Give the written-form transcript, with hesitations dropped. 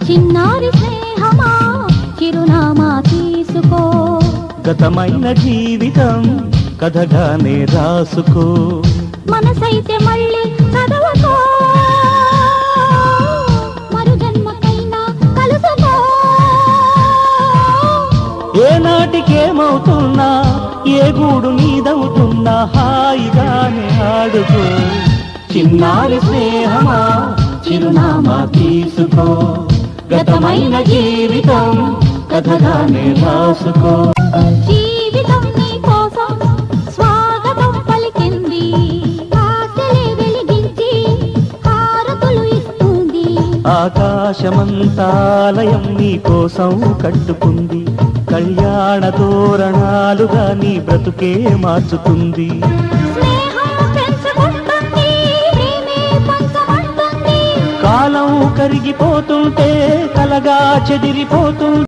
చిన్నారి స్నేహమా చిరునామా తీసుకో, గతమైన జీవితం కథగానే రాసుకో, మనసైతే మళ్ళీ చదవకో, మరు జన్మకైనా కలుసుకో. ఏనాటికేమవుతున్నా ఏ గూడు నీదవుతున్నా హాయిగానే ఆడుకో, చిన్నారి స్నేహమా చిరునామా తీసుకో, గతమైన జీవితం కథగానే రాసుకో. జీవితం నీ కోసం స్వాగతం పలికింది, ఆశలే వెలిగించి హారతులు ఇస్తుంది. ఆకాశమంతాలయం నీ కోసం కట్టుకుంది, కళ్యాణ తోరణాలుగా నీ బ్రతుకే మార్చుతుంది. స్నేహం పెంచుకుంటుంది, ప్రేమే పంచమంటుంది. కాలం కరిగిపోతుంటే కలగా చెదిరిపోతుంది.